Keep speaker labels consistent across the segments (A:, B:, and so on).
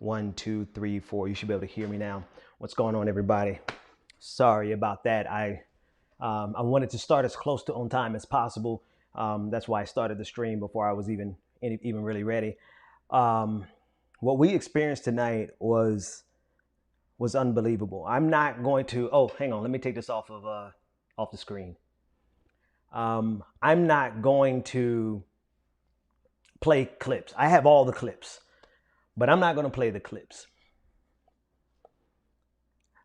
A: 1, 2, 3, 4. You should be able to hear me now. What's going on, everybody? Sorry about that. I wanted to start as close to on time as possible. That's why I started the stream before I was even really ready. What we experienced tonight was unbelievable. I'm not going to. Oh, hang on. Let me take this off the screen. I'm not going to play clips. I have all the clips, but I'm not going to play the clips.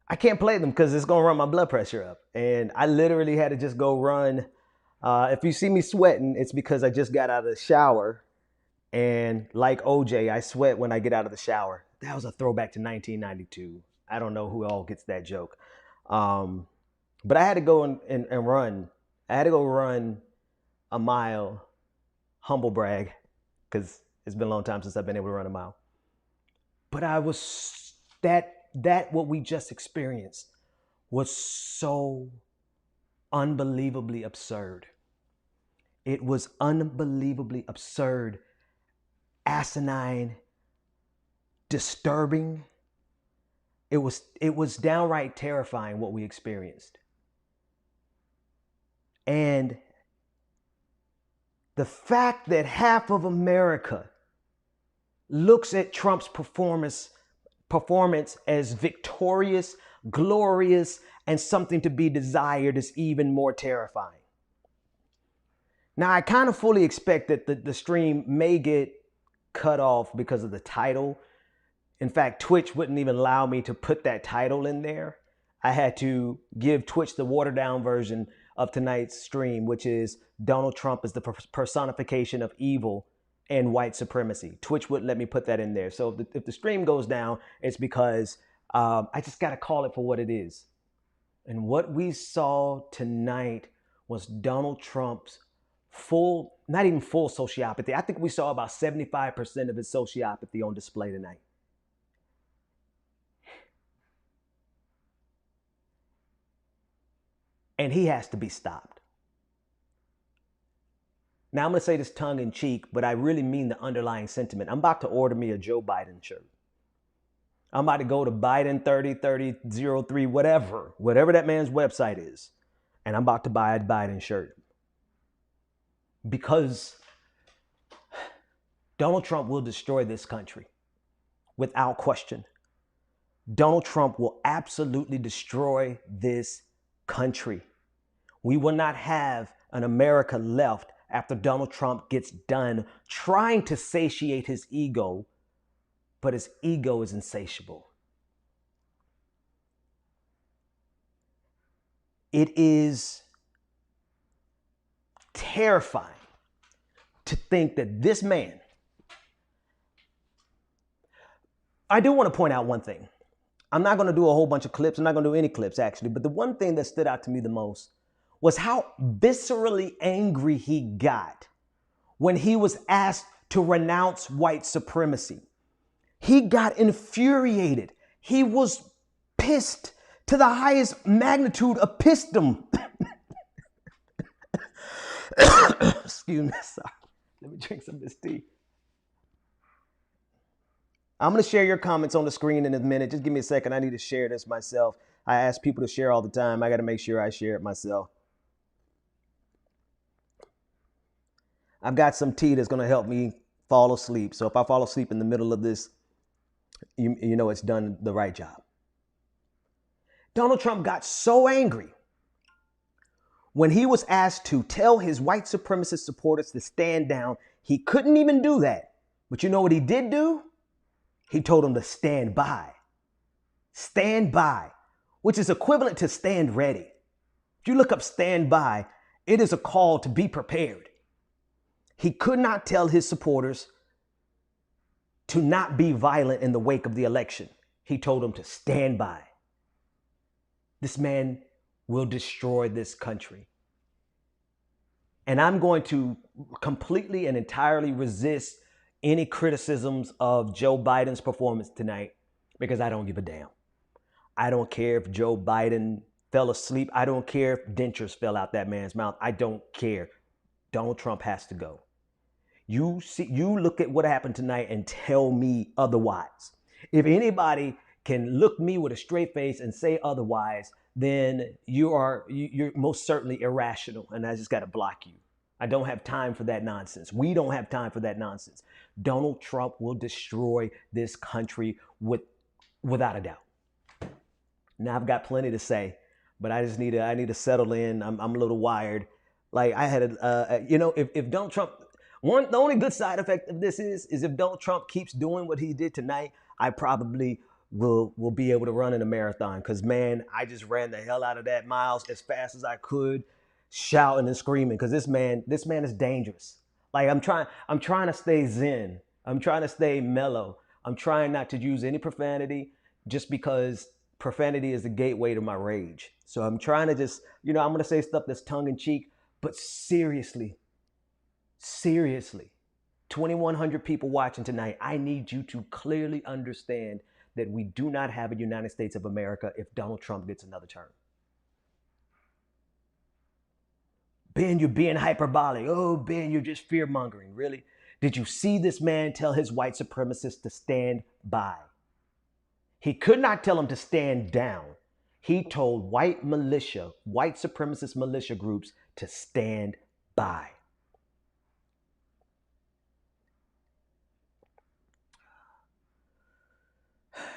A: I can't play them because it's going to run my blood pressure up. And I literally had to just go run. If you see me sweating, it's because I just got out of the shower. And like OJ, I sweat when I get out of the shower. That was a throwback to 1992. I don't know who all gets that joke. But I had to go and run. I had to go run a mile, humble brag, because it's been a long time since I've been able to run a mile. But I was that what we just experienced was so unbelievably absurd. It was unbelievably absurd, asinine, disturbing. It was downright terrifying what we experienced. And the fact that half of America looks at Trump's performance as victorious, glorious, and something to be desired is even more terrifying. Now, I kind of fully expect that the stream may get cut off because of the title. In fact, Twitch wouldn't even allow me to put that title in there. I had to give Twitch the watered down version of tonight's stream, which is Donald Trump is the personification of evil and white supremacy. Twitch wouldn't let me put that in there. So if the stream goes down, it's because I just got to call it for what it is. And what we saw tonight was Donald Trump's not even full sociopathy. I think we saw about 75% of his sociopathy on display tonight. And he has to be stopped. Now, I'm going to say this tongue in cheek, but I really mean the underlying sentiment. I'm about to order me a Joe Biden shirt. I'm about to go to Biden 303003, whatever that man's website is. And I'm about to buy a Biden shirt. Because Donald Trump will destroy this country without question. Donald Trump will absolutely destroy this country. We will not have an America left after Donald Trump gets done trying to satiate his ego, but his ego is insatiable. It is terrifying to think that this man, I do want to point out one thing. I'm not going to do a whole bunch of clips. I'm not going to do any clips, actually. But the one thing that stood out to me the most was how viscerally angry he got when he was asked to renounce white supremacy. He got infuriated. He was pissed to the highest magnitude of pissdom. Excuse me, sorry. Let me drink some of this tea. I'm going to share your comments on the screen in a minute. Just give me a second. I need to share this myself. I ask people to share all the time. I got to make sure I share it myself. I've got some tea that's going to help me fall asleep. So if I fall asleep in the middle of this, you know it's done the right job. Donald Trump got so angry when he was asked to tell his white supremacist supporters to stand down. He couldn't even do that. But you know what he did do? He told them to stand by. Stand by, which is equivalent to stand ready. If you look up stand by, it is a call to be prepared. He could not tell his supporters to not be violent in the wake of the election. He told them to stand by. This man will destroy this country. And I'm going to completely and entirely resist any criticisms of Joe Biden's performance tonight because I don't give a damn. I don't care if Joe Biden fell asleep. I don't care if dentures fell out that man's mouth. I don't care. Donald Trump has to go. You look at what happened tonight and tell me otherwise. If anybody can look me with a straight face and say otherwise, then you're most certainly irrational, and I just got to block you. I don't have time for that nonsense. We don't have time for that nonsense. Donald Trump will destroy this country without a doubt. Now I've got plenty to say, but I need to settle in. I'm a little wired. Like I had if Donald Trump, the only good side effect of this is if Donald Trump keeps doing what he did tonight, I probably will be able to run in a marathon. Because man, I just ran the hell out of that miles as fast as I could, shouting and screaming. Because this man is dangerous. Like I'm trying to stay zen. I'm trying to stay mellow. I'm trying not to use any profanity, just because profanity is the gateway to my rage. So I'm trying to just, I'm going to say stuff that's tongue in cheek, but seriously, seriously, 2,100 people watching tonight, I need you to clearly understand that we do not have a United States of America if Donald Trump gets another term. Ben, you're being hyperbolic. Oh, Ben, you're just fear mongering. Really? Did you see this man tell his white supremacists to stand by? He could not tell them to stand down. He told white supremacist militia groups to stand by.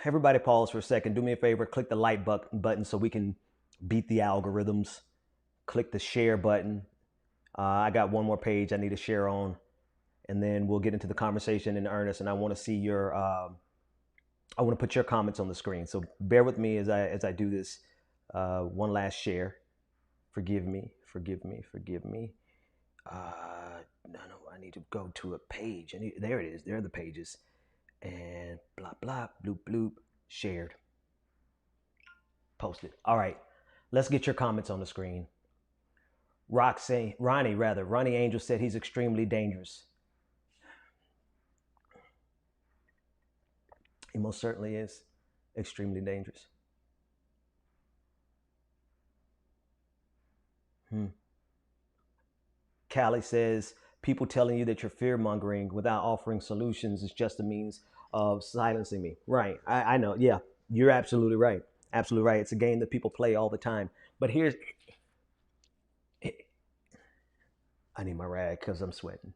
A: Everybody pause for a second. Do me a favor, click the like button so we can beat the algorithms. Click the share button. I got one more page I need to share on, and then we'll get into the conversation in earnest. And I want to see I want to put your comments on the screen. So bear with me as I do this. One last share. Forgive me. No, I need to go to a page. There it is. There are the pages. And blah, blah, bloop, bloop, shared. Posted. All right. Let's get your comments on the screen. Ronnie Angel said he's extremely dangerous. He most certainly is extremely dangerous. Callie says, people telling you that you're fear mongering without offering solutions is just a means of silencing me. Right. I know. Yeah, you're absolutely right. Absolutely right. It's a game that people play all the time. But I need my rag because I'm sweating.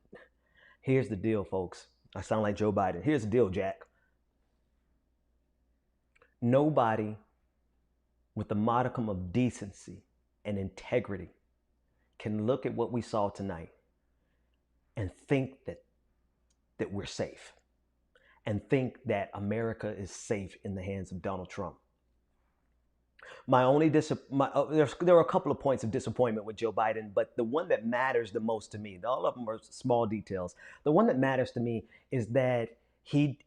A: Here's the deal, folks. I sound like Joe Biden. Here's the deal, Jack. Nobody with a modicum of decency and integrity can look at what we saw tonight and think that we're safe, and think that America is safe in the hands of Donald Trump. There are a couple of points of disappointment with Joe Biden, but the one that matters the most to me, all of them are small details. The one that matters to me is that he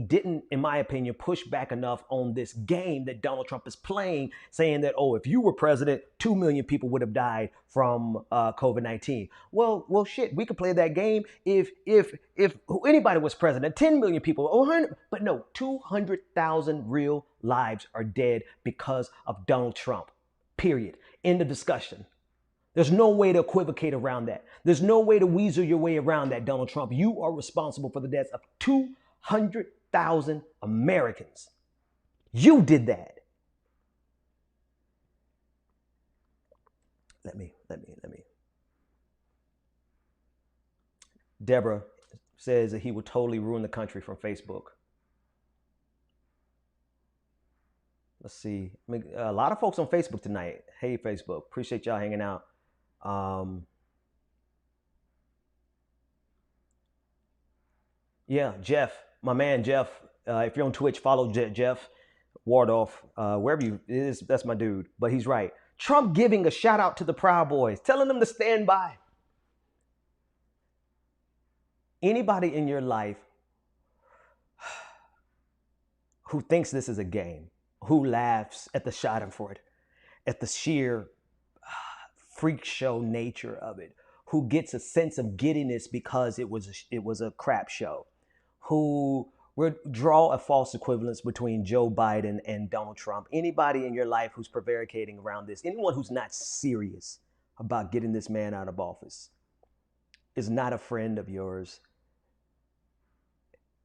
A: didn't, in my opinion, push back enough on this game that Donald Trump is playing, saying that, oh, if you were president, 2 million people would have died from COVID-19. Well, shit, we could play that game if anybody was president, 10 million people, but no, 200,000 real lives are dead because of Donald Trump. Period. End of discussion. There's no way to equivocate around that. There's no way to weasel your way around that, Donald Trump. You are responsible for the deaths of 200,000 Americans. You did that. Let me. Deborah says that he would totally ruin the country from Facebook. Let's see. A lot of folks on Facebook tonight. Hey, Facebook. Appreciate y'all hanging out. Yeah, Jeff, my man Jeff. If you're on Twitch, follow Jeff Wardoff. Wherever you is, that's my dude. But he's right. Trump giving a shout out to the Proud Boys, telling them to stand by. Anybody in your life who thinks this is a game, who laughs at the Schadenfreude, at the sheer freak show nature of it, who gets a sense of giddiness because it was a crap show, who would draw a false equivalence between Joe Biden and Donald Trump. Anybody in your life who's prevaricating around this, anyone who's not serious about getting this man out of office is not a friend of yours.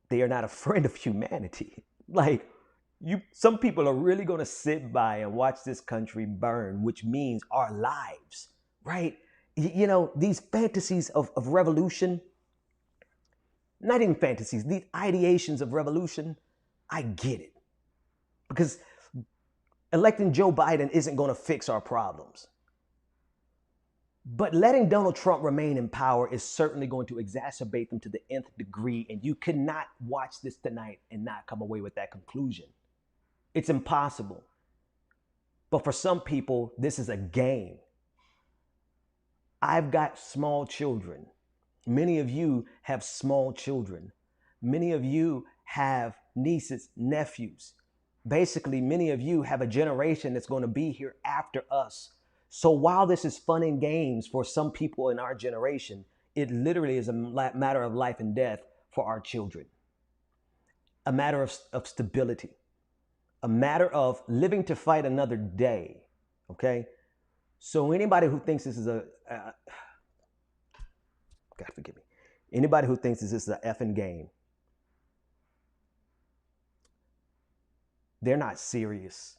A: They are not a friend of humanity. Like, some people are really going to sit by and watch this country burn, which means our lives, right? These fantasies of revolution, not even fantasies, these ideations of revolution, I get it. Because electing Joe Biden isn't going to fix our problems. But letting Donald Trump remain in power is certainly going to exacerbate them to the nth degree. And you cannot watch this tonight and not come away with that conclusion. It's impossible. But for some people, this is a game. I've got small children. Many of you have small children. Many of you have nieces, nephews. Basically, many of you have a generation that's going to be here after us. So while this is fun and games for some people in our generation, it literally is a matter of life and death for our children. A matter of stability. A matter of living to fight another day. Okay? So anybody who thinks this is God forgive me. Anybody who thinks this is an effing game, they're not serious.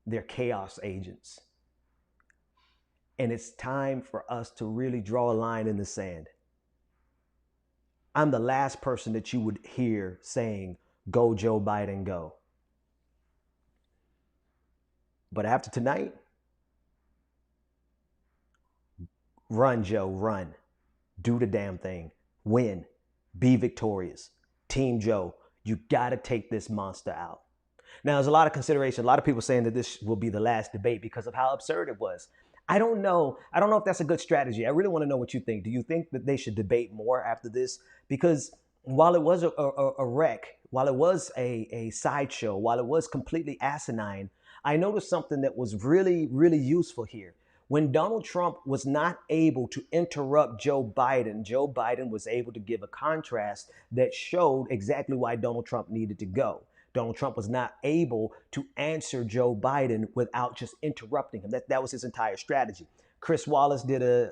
A: They're chaos agents. And it's time for us to really draw a line in the sand. I'm the last person that you would hear saying, go Joe Biden, go. But after tonight, run, Joe, run. Do the damn thing. Win. Be victorious. Team Joe, you got to take this monster out. Now, there's a lot of consideration. A lot of people saying that this will be the last debate because of how absurd it was. I don't know. I don't know if that's a good strategy. I really want to know what you think. Do you think that they should debate more after this? Because while it was a wreck, while it was a sideshow, while it was completely asinine, I noticed something that was really, really useful here. When Donald Trump was not able to interrupt Joe Biden was able to give a contrast that showed exactly why Donald Trump needed to go. Donald Trump was not able to answer Joe Biden without just interrupting him. That was his entire strategy. Chris Wallace did a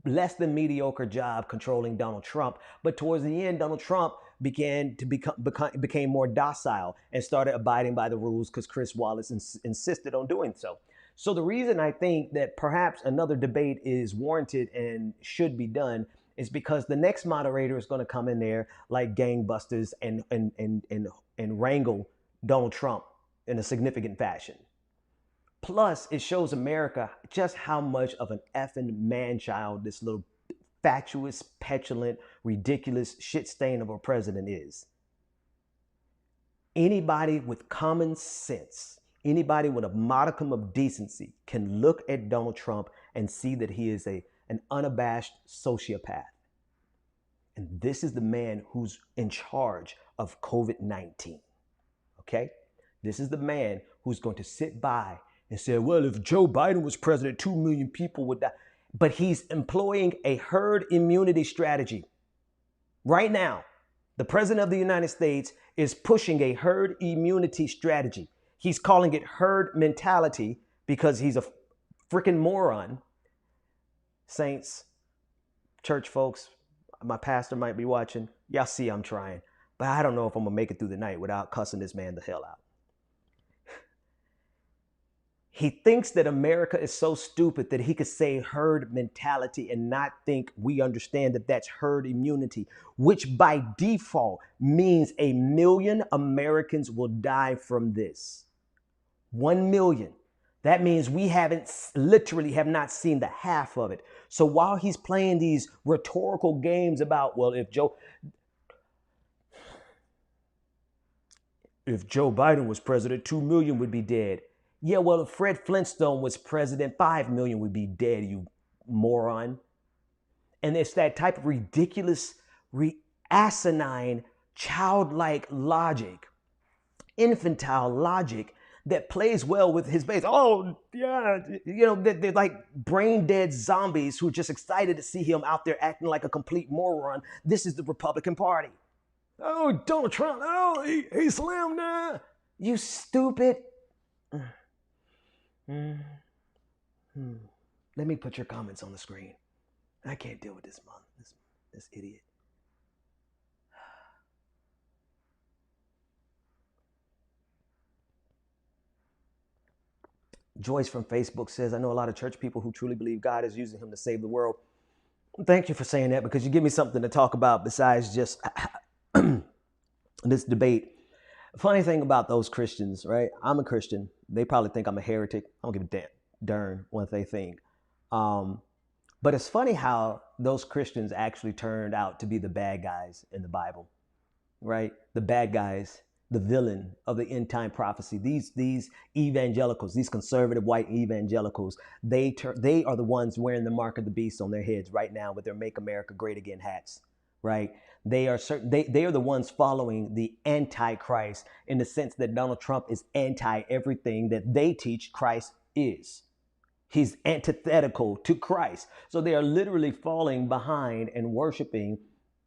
A: less than mediocre job controlling Donald Trump, but towards the end, Donald Trump became more docile and started abiding by the rules because Chris Wallace insisted on doing so. So the reason I think that perhaps another debate is warranted and should be done is because the next moderator is going to come in there like gangbusters and wrangle Donald Trump in a significant fashion. Plus, it shows America just how much of an effing man-child this little fatuous, petulant, ridiculous shit stain of a president is. Anybody with common sense, anybody with a modicum of decency can look at Donald Trump and see that he is an unabashed sociopath. And this is the man who's in charge of COVID-19. Okay? This is the man who's going to sit by and say, well, if Joe Biden was president, 2 million people would die. But he's employing a herd immunity strategy. Right now, the president of the United States is pushing a herd immunity strategy. He's calling it herd mentality because he's a freaking moron. Saints, church folks, my pastor might be watching. Y'all see I'm trying. But I don't know if I'm going to make it through the night without cussing this man the hell out. He thinks that America is so stupid that he could say herd mentality and not think we understand that that's herd immunity, which by default means 1 million Americans will die from this. 1 million. That means we literally have not seen the half of it. So while he's playing these rhetorical games about, well, if Joe Biden was president, 2 million would be dead. Yeah, well, if Fred Flintstone was president, 5 million would be dead, you moron. And it's that type of ridiculous, asinine, childlike logic, infantile logic that plays well with his base. Oh, yeah, they're like brain dead zombies who are just excited to see him out there acting like a complete moron. This is the Republican Party. Oh, Donald Trump, oh, he slammed down. You stupid. Let me put your comments on the screen. I can't deal with this idiot. Joyce from Facebook says, I know a lot of church people who truly believe God is using him to save the world. Thank you for saying that, because you give me something to talk about besides just this debate. Funny thing about those Christians, right? I'm a Christian. They probably think I'm a heretic. I don't give a darn what they think. Um, but it's funny how those Christians actually turned out to be the bad guys in the Bible, right? The bad guys, the villain of the end time prophecy. These evangelicals, these conservative white evangelicals, they are the ones wearing the mark of the beast on their heads right now with their "Make America Great Again" hats, right? They are the ones following the antichrist, in the sense that Donald Trump is anti everything that they teach Christ is. He's antithetical to Christ. So they are literally falling behind and worshiping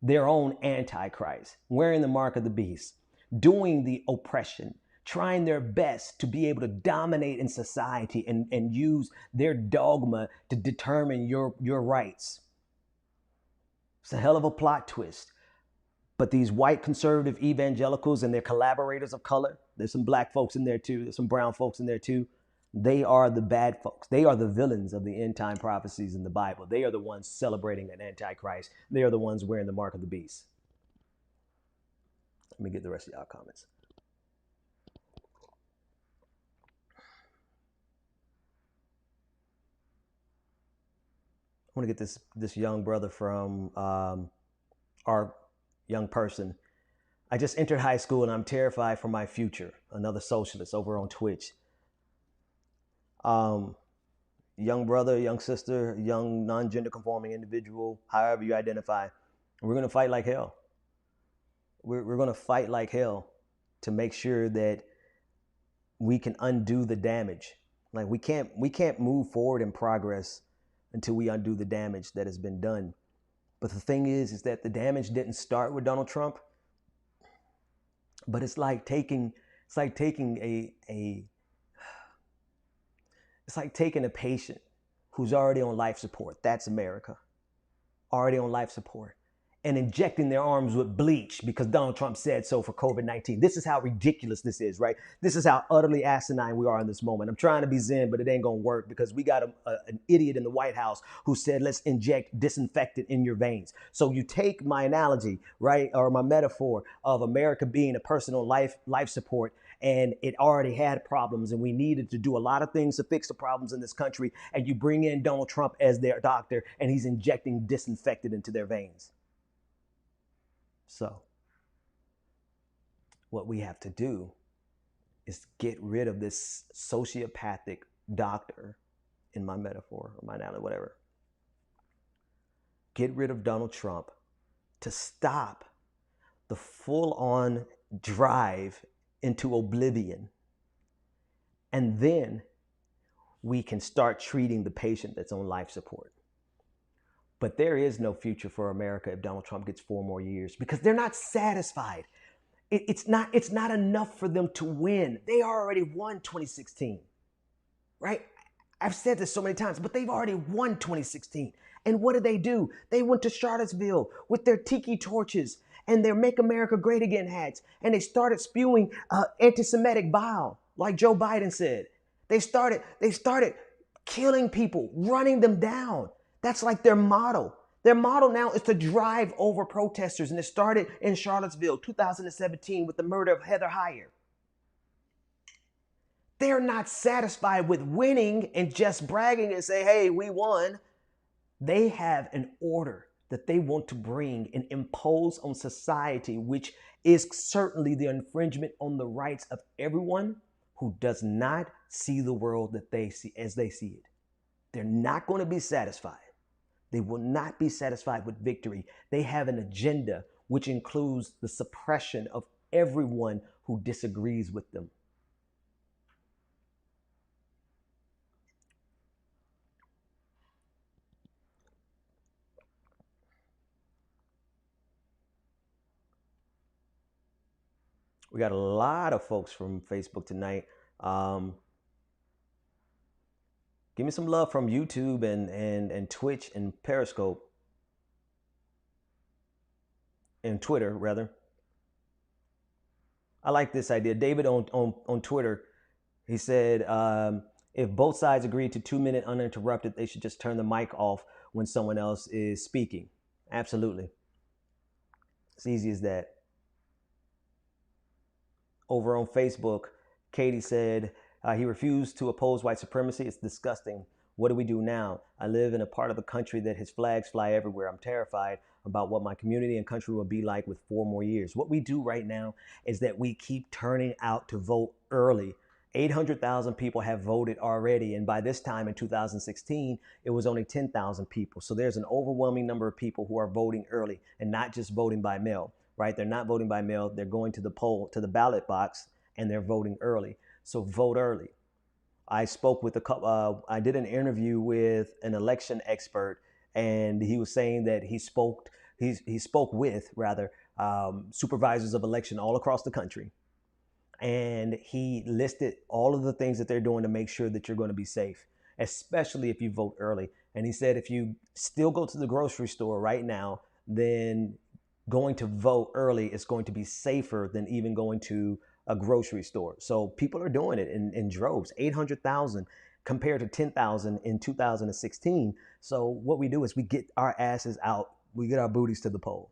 A: their own antichrist, wearing the mark of the beast, doing the oppression, trying their best to be able to dominate in society and use their dogma to determine your rights. It's a hell of a plot twist. But these white conservative evangelicals and their collaborators of color, there's some black folks in there too, there's some brown folks in there too. They are the bad folks. They are the villains of the end time prophecies in the Bible. They are the ones celebrating an antichrist. They are the ones wearing the mark of the beast. Let me get the rest of y'all comments. I want to get this young brother from our young person. I just entered high school and I'm terrified for my future. Another socialist over on Twitch. Young brother, young sister, young non-gender conforming individual, however you identify, we're going to fight like hell. We're going to fight like hell to make sure that we can undo the damage. Like we can't move forward in progress until we undo the damage that has been done. But the thing is that the damage didn't start with Donald Trump. But it's like taking a patient who's already on life support. That's America. Already on life support. And injecting their arms with bleach because Donald Trump said so for COVID-19. This is how ridiculous this is, right? This is how utterly asinine we are in this moment. I'm trying to be zen, but it ain't going to work because we got an idiot in the White House who said, let's inject disinfectant in your veins. So you take my analogy, right, or my metaphor of America being a person on life support, and it already had problems and we needed to do a lot of things to fix the problems in this country, and you bring in Donald Trump as their doctor and he's injecting disinfectant into their veins. So what we have to do is get rid of this sociopathic doctor, in my metaphor or my analogy, whatever. Get rid of Donald Trump to stop the full-on drive into oblivion. And then we can start treating the patient that's on life support. But there is no future for America if Donald Trump gets 4 more years, because they're not satisfied. It's not enough for them to win. They already won 2016, right? I've said this so many times, but they've already won 2016. And what did they do? They went to Charlottesville with their tiki torches and their "Make America Great Again" hats, and they started spewing anti-Semitic bile, like Joe Biden said. They started killing people, running them down. That's like their motto. Their motto now is to drive over protesters, and it started in Charlottesville, 2017, with the murder of Heather Heyer. They're not satisfied with winning and just bragging and say, hey, we won. They have an order that they want to bring and impose on society, which is certainly the infringement on the rights of everyone who does not see the world that they see as they see it. They're not going to be satisfied. They will not be satisfied with victory. They have an agenda which includes the suppression of everyone who disagrees with them. We got a lot of folks from Facebook tonight. Give me some love from YouTube and Twitch and Periscope. And Twitter, rather. I like this idea. David on Twitter, he said, If both sides agree to 2 minute uninterrupted, they should just turn the mic off when someone else is speaking. Absolutely. It's easy as that. Over on Facebook, Katie said he refused to oppose white supremacy. It's disgusting. What do we do now? I live in a part of the country that his flags fly everywhere. I'm terrified about what my community and country will be like with 4 more years. What we do right now is that we keep turning out to vote early. 800,000 people have voted already. And by this time in 2016, it was only 10,000 people. So there's an overwhelming number of people who are voting early and not just voting by mail, right? They're not voting by mail. They're going to the poll, to the ballot box, and they're voting early. So vote early. I spoke with a couple, I did an interview with an election expert, and he was saying that he spoke with rather supervisors of election all across the country. And he listed all of the things that they're doing to make sure that you're going to be safe, especially if you vote early. And he said if you still go to the grocery store right now, then going to vote early is going to be safer than even going to a grocery store. So people are doing it in droves, 800,000 compared to 10,000 in 2016. So what we do is we get our asses out, we get our booties to the poll.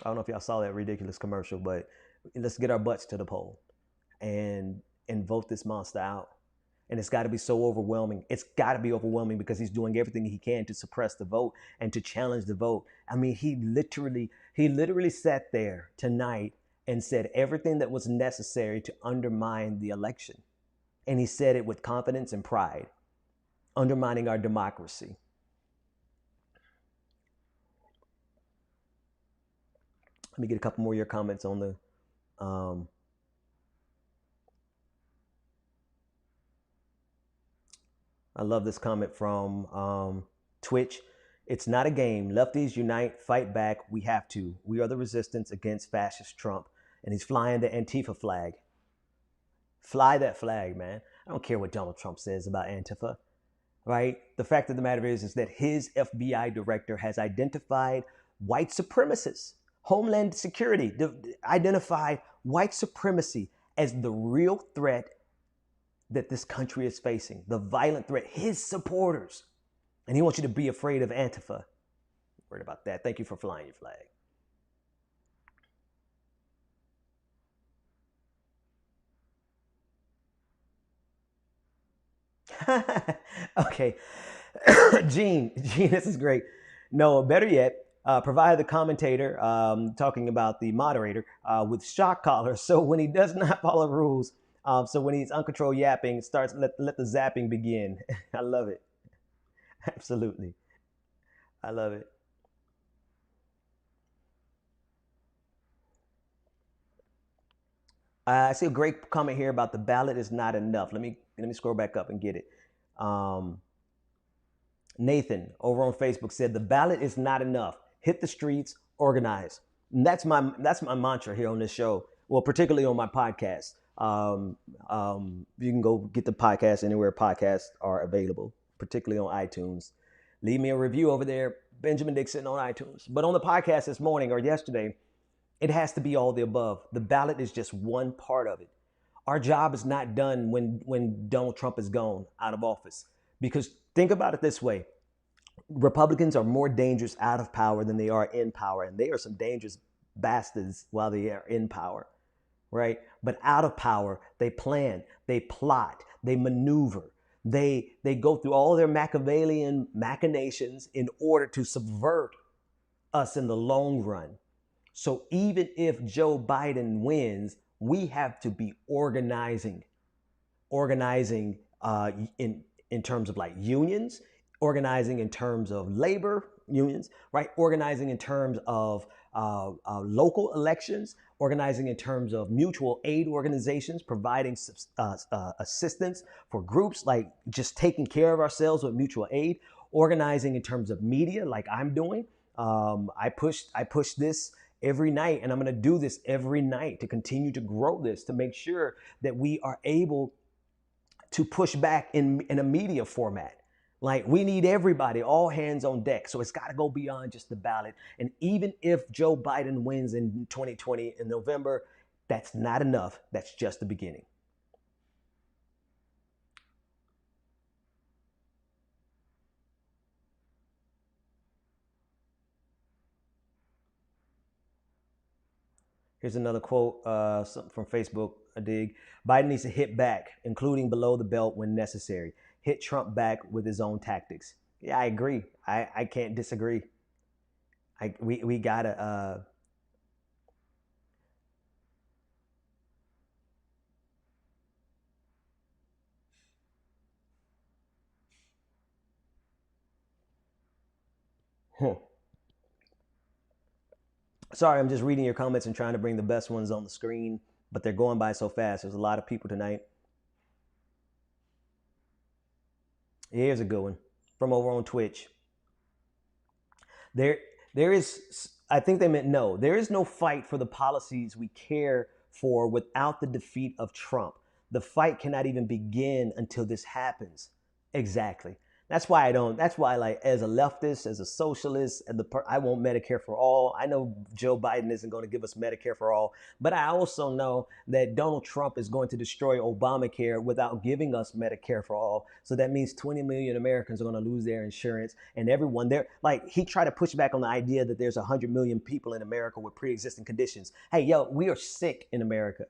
A: I don't know if y'all saw that ridiculous commercial, but let's get our butts to the poll and vote this monster out. And it's got to be so overwhelming. It's got to be overwhelming because he's doing everything he can to suppress the vote and to challenge the vote. I mean, he literally sat there tonight and said everything that was necessary to undermine the election. And he said it with confidence and pride, undermining our democracy. Let me get a couple more of your comments on the I love this comment from Twitch. It's not a game. Lefties unite, fight back. We have to. We are the resistance against fascist Trump. And he's flying the Antifa flag. Fly that flag, man. I don't care what Donald Trump says about Antifa, right? The fact of the matter is that his FBI director has identified white supremacists, Homeland Security, identified white supremacy as the real threat that this country is facing, the violent threat, his supporters. And he wants you to be afraid of Antifa. Worried about that. Thank you for flying your flag. Okay. Gene, this is great. No, better yet, provide the commentator talking about the moderator with shock collars. So when he does not follow rules, so when he's uncontrolled yapping, starts let the zapping begin. I love it. Absolutely. I love it. I see a great comment here about the ballot is not enough. Let me scroll back up and get it. Nathan over on Facebook said the ballot is not enough. Hit the streets, organize. And that's my mantra here on this show. Well, particularly on my podcast. You can go get the podcast anywhere podcasts are available, particularly on iTunes. Leave me a review over there, Benjamin Dixon on iTunes. But on the podcast this morning or yesterday, it has to be all the above. The ballot is just one part of it. Our job is not done when Donald Trump is gone out of office. Because think about it this way. Republicans are more dangerous out of power than they are in power. And they are some dangerous bastards while they are in power, right? But out of power, they plan, they plot, they maneuver. They go through all their Machiavellian machinations in order to subvert us in the long run. So even if Joe Biden wins, we have to be organizing in terms of like unions, organizing in terms of labor unions, right? Organizing in terms of local elections, organizing in terms of mutual aid organizations, providing assistance for groups, like just taking care of ourselves with mutual aid, organizing in terms of media, like I'm doing. I push this every night, and I'm going to do this every night to continue to grow this, to make sure that we are able to push back in a media format. Like, we need everybody, all hands on deck. So it's got to go beyond just the ballot. And even if Joe Biden wins in 2020 in November, that's not enough. That's just the beginning. Here's another quote from Facebook. A dig. Biden needs to hit back, including below the belt when necessary. Hit Trump back with his own tactics. Yeah, I agree. I can't disagree. We gotta. Sorry, I'm just reading your comments and trying to bring the best ones on the screen, but they're going by so fast. There's a lot of people tonight. Here's a good one from over on Twitch. There, there is. I think they meant no. There is no fight for the policies we care for without the defeat of Trump. The fight cannot even begin until this happens. Exactly. That's why I don't. That's why, like, as a leftist, as a socialist, I want Medicare for all. I know Joe Biden isn't going to give us Medicare for all, but I also know that Donald Trump is going to destroy Obamacare without giving us Medicare for all. So that means 20 million Americans are going to lose their insurance, and everyone there, like, he tried to push back on the idea that there's 100 million people in America with pre-existing conditions. Hey, yo, we are sick in America.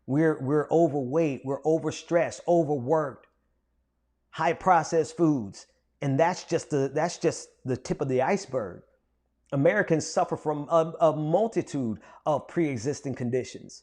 A: We're overweight. We're overstressed, overworked, high processed foods, and that's just the tip of the iceberg. Americans suffer from a multitude of pre-existing conditions,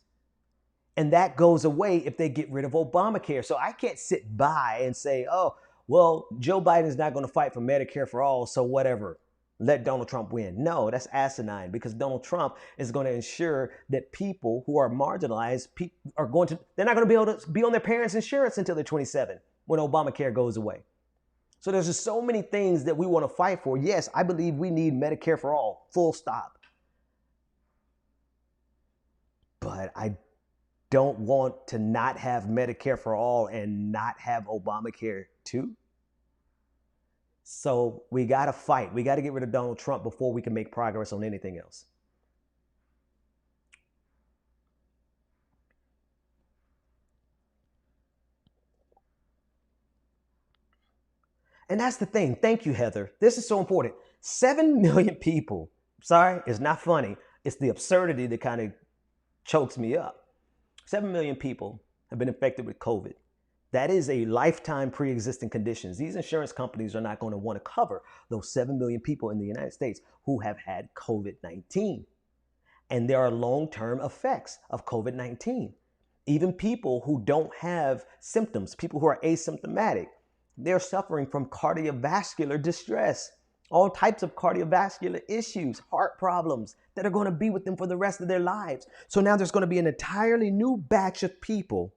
A: and that goes away if they get rid of Obamacare. So I can't sit by and say, oh, well, Joe Biden's not going to fight for Medicare for all, so whatever, let Donald Trump win. No, that's asinine, because Donald Trump is going to ensure that people who are marginalized they're not going to be able to be on their parents' insurance until they're 27 when Obamacare goes away. So there's just so many things that we want to fight for. Yes, I believe we need Medicare for all, full stop. But I don't want to not have Medicare for all and not have Obamacare too. So we got to fight. We got to get rid of Donald Trump before we can make progress on anything else. And that's the thing. Thank you, Heather. This is so important. 7 million people. Sorry, it's not funny. It's the absurdity that kind of chokes me up. 7 million people have been infected with COVID. That is a lifetime pre-existing conditions. These insurance companies are not going to want to cover those 7 million people in the United States who have had COVID-19. And there are long-term effects of COVID-19. Even people who don't have symptoms, people who are asymptomatic, they're suffering from cardiovascular distress, all types of cardiovascular issues, heart problems that are going to be with them for the rest of their lives. So now there's going to be an entirely new batch of people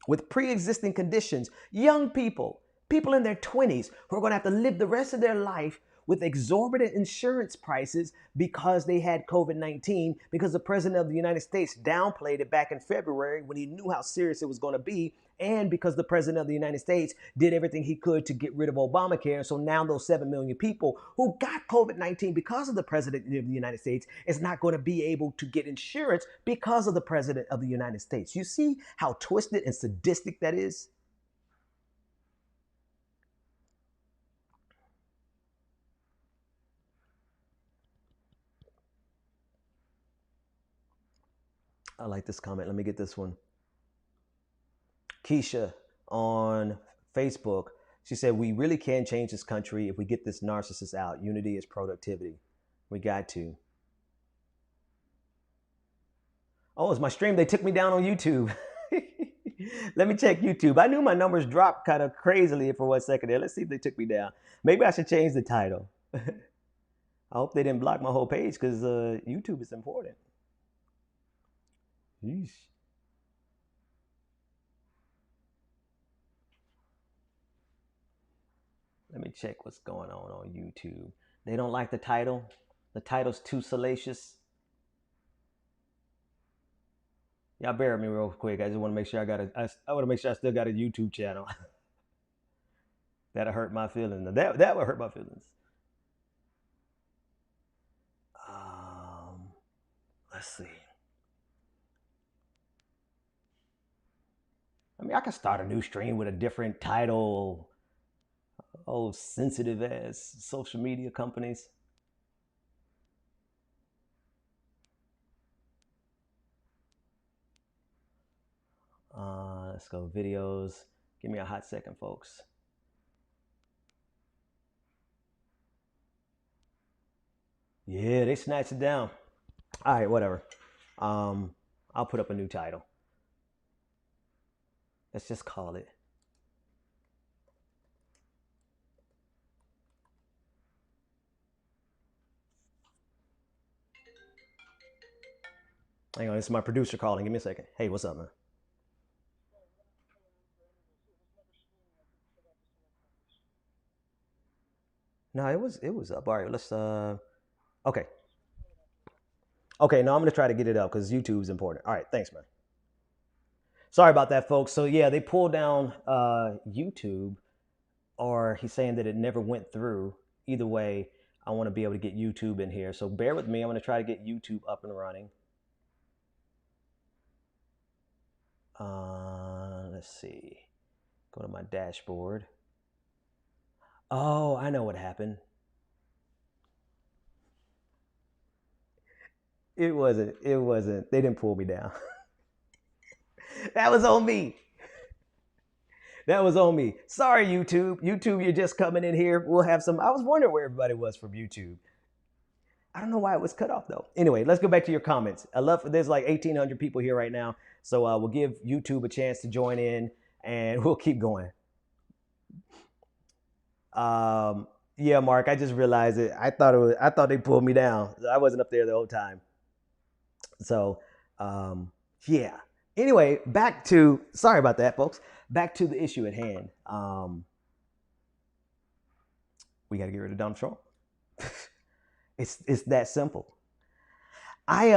A: with pre-existing conditions, young people, people in their 20s who are going to have to live the rest of their life with exorbitant insurance prices because they had COVID-19, because the president of the United States downplayed it back in February when he knew how serious it was going to be, and because the president of the United States did everything he could to get rid of Obamacare. So now those 7 million people who got COVID-19 because of the president of the United States is not going to be able to get insurance because of the president of the United States. You see how twisted and sadistic that is? I like this comment. Let me get this one. Keisha on Facebook. She said, we really can change this country if we get this narcissist out. Unity is productivity. We got to. Oh, it's my stream. They took me down on YouTube. Let me check YouTube. I knew my numbers dropped kind of crazily for 1 second there. Let's see if they took me down. Maybe I should change the title. I hope they didn't block my whole page because YouTube is important. Yeesh. Let me check what's going on YouTube. They don't like the title. The title's too salacious. Y'all bear with me real quick. I just want to make sure I want to make sure I still got a YouTube channel. That'll hurt my feelings. That would hurt my feelings. Let's see. I mean, I could start a new stream with a different title. Oh, sensitive ass social media companies. Let's go videos. Give me a hot second, folks. Yeah, they snatched it down. All right, whatever. I'll put up a new title. Let's just call it. Hang on, this is my producer calling. Give me a second. Hey, what's up, man? No, it was up. All right, let's okay. Okay, no, I'm gonna try to get it up because YouTube's important. All right, thanks, man. Sorry about that, folks. So yeah, they pulled down YouTube, or he's saying that it never went through. Either way, I want to be able to get YouTube in here. So bear with me. I'm gonna try to get YouTube up and running. Let's see. Go to my dashboard. Oh, I know what happened. It wasn't. It wasn't. They didn't pull me down. That was on me. That was on me. Sorry, YouTube. YouTube, you're just coming in here. We'll have some. I was wondering where everybody was from YouTube. I don't know why it was cut off though. Anyway, let's go back to your comments. I love. There's like 1,800 people here right now, so we'll give YouTube a chance to join in, and we'll keep going. Yeah, Mark. I just realized it. I thought it was. I thought they pulled me down. I wasn't up there the whole time. So, yeah. Anyway, back to. Sorry about that, folks. Back to the issue at hand. We got to get rid of Donald Trump. It's that simple. I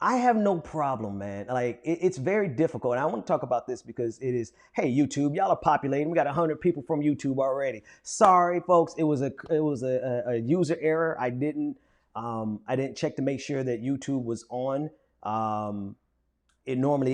A: I have no problem, man. Like it's very difficult. And I want to talk about this because it is. Hey, YouTube, y'all are populating. We got 100 people from YouTube already. Sorry, folks. It was a user error. I didn't check to make sure that YouTube was on. It normally